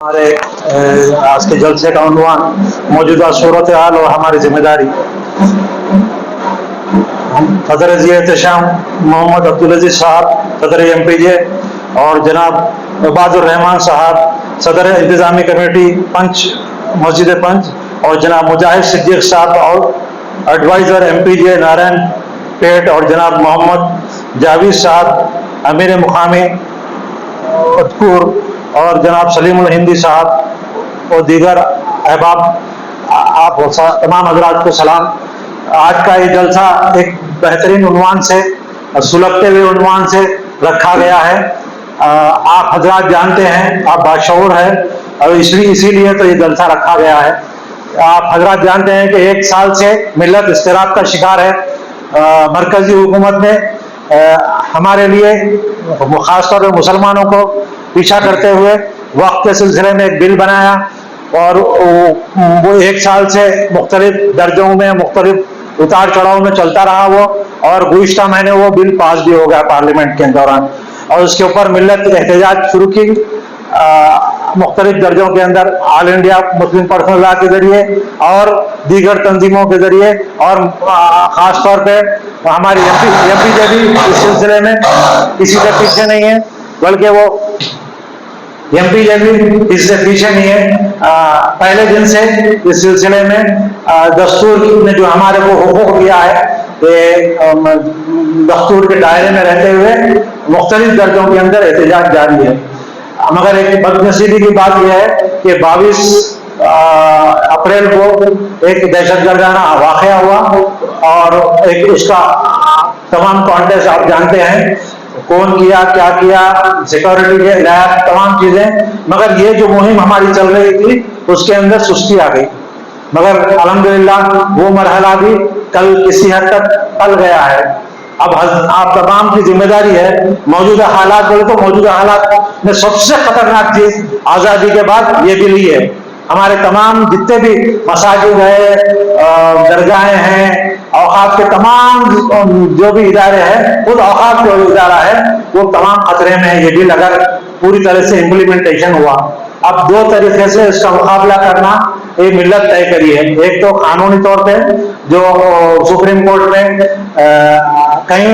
हमारे आज के जलसे का उन्वान मौजूदा सूरत हाल और हमारी जिम्मेदारी। सदर एहतशाम मोहम्मद अब्दुल अजीज साहब सदर MPJ और जनाब इबादुर रहमान साहब सदर इंतजामी कमेटी पंच मस्जिद पंच और जनाब मुजाहिद सिद्दीक साहब और एडवाइज़र MPJ नारायण पेट और जनाब मोहम्मद जावेद साहब अमीर मुकामी अतकूर और जनाब सलीमुल हिंदी साहब और दीगर अहबाब, आप तमाम हजरात को सलाम। आज का ये जलसा एक बेहतरीन उन्वान से, सुलगते हुए उन्वान से रखा गया है। आप हजरात जानते हैं, आप बाशऊर हैं और इसीलिए तो ये जलसा रखा गया है। आप हजरात जानते हैं कि एक साल से मिल्लत इस्तिराब का शिकार है। मरकजी हुकूमत ने हमारे लिए खासतौर पर मुसलमानों को पीछा करते हुए वक्त के सिलसिले में एक बिल बनाया और वो एक साल से मुख्तलिफ दर्जों में मुख्तलिफ उतार चढ़ाव में चलता रहा वो, और गुज़िश्ता महीने वो बिल पास भी हो गया पार्लियामेंट के दौरान, और उसके ऊपर मिल्लत एहतजाज शुरू की मुख्तलिफ दर्जों के अंदर all India Muslim personal law के जरिए और दीगर तंजीमों के जरिए, और ख़ास तौर पर हमारी MPJ भी इस सिलसिले में किसी से पीछे नहीं है, बल्कि वो MPJ भी इससे पीछे नहीं है। पहले दिन से इस सिलसिले में दस्तूर ने जो हमारे को हुकूक दिया है, दस्तूर के दायरे में रहते हुए मुख्तलिफ दर्जों के अंदर एहतजाज जारी है। मगर एक बदनसीबी की बात यह है कि 22 अप्रैल को एक दहशतगर्दाना वाक़या हुआ और एक उसका तमाम कॉन्टेक्स्ट आप जानते हैं, कौन किया, क्या किया, सिक्योरिटी के लैब, तमाम चीजें। मगर ये जो मुहिम हमारी चल रही थी उसके अंदर सुस्ती आ गई, मगर अल्हम्दुलिल्लाह वो मरहला भी कल किसी हद तक टल गया है। अब आप तमाम की जिम्मेदारी है, मौजूदा हालात बोले तो मौजूदा हालात में सबसे खतरनाक चीज आज़ादी के बाद ये बिल ही है। हमारे तमाम जितने भी मसाजिद है, दरगाहें हैं, औकाफ के तमाम जो भी इदारे हैं, खुद औकाफ जो इदारा है वो तमाम खतरे में है। ये बिल अगर पूरी तरह से इम्प्लीमेंटेशन हुआ, अब दो तरीके से इसका मुकाबला करना एक मिल्लत तय करी है। एक तो कानूनी तौर पे जो सुप्रीम कोर्ट में कई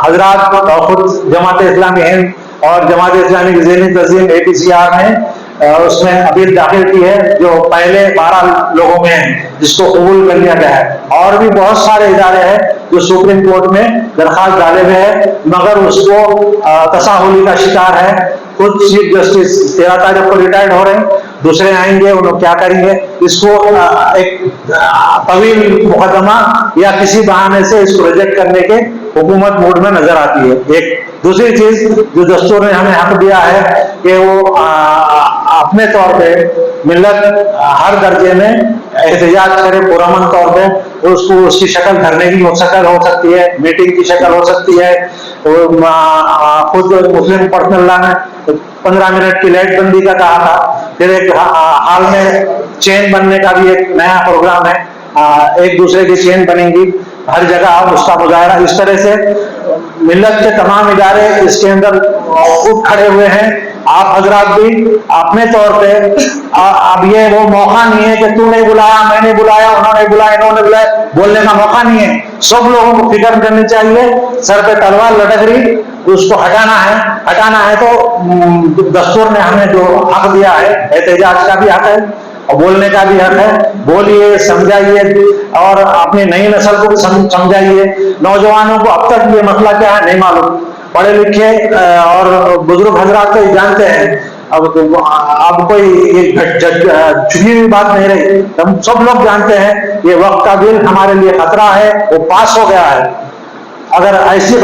हजरात खुद जमात इस्लामी हिंद और जमात इस्लामी ज़हनी तंजीम APCR ने उसमें अपील दाखिल की है, जो पहले 12 लोगों में है जिसको कबूल कर लिया गया है, और भी बहुत सारे इदारे हैं जो सुप्रीम कोर्ट में दरखास्त डाले हुए हैं मगर उसको तसाहुली का शिकार है। खुद चीफ जस्टिस 13 तारीख को रिटायर्ड हो रहे हैं, दूसरे आएंगे, उन्होंने क्या करेंगे, इसको एक तवील मुकदमा या किसी बहाने से इसको रिजेक्ट करने के हुकूमत मूड में नजर आती है। एक दूसरी चीज जो दस्तूर ने हमें हक दिया है कि वो अपने तौर पे मिल्लत हर दर्जे में एहतजाज करे पुरअमन तौर पे, उसको उसकी शक्ल धरने की शक्ल हो सकती है, मीटिंग की शक्ल हो सकती है। खुद मुस्लिम पर्सनल लॉ ने 15 मिनट की लाइट बंदी का कहा था, फिर एक हाल में चेन बनने का भी एक नया प्रोग्राम है, एक दूसरे की चेन बनेंगी हर जगह, उसका मुजाहरा। इस तरह से मिल्लत के तमाम इदारे इसके अंदर खुद खड़े हुए हैं। आप हजरात भी अपने तौर पे, अब ये वो मौका नहीं है कि तूने बुलाया, मैंने बुलाया, उन्होंने बुलाया, इन्होंने बुलाया, बोलने का मौका नहीं है। सब लोगों को फिक्र करनी चाहिए, सर पे तलवार लटक रही, उसको हटाना है तो दस्तूर ने हमें जो हक दिया है, एहतजाज का भी हक है और बोलने का भी हक है। बोलिए, समझाइए और अपनी नई नस्ल को भी समझाइए। नौजवानों को अब तक ये मसला क्या है नहीं मालूम, पढ़े लिखे और बुजुर्ग हजरात तो जानते हैं। अब कोई छुपी हुई बात नहीं रही, हम सब लोग जानते हैं ये वक्त का बिल हमारे लिए खतरा है, वो पास हो गया है। अगर ऐसी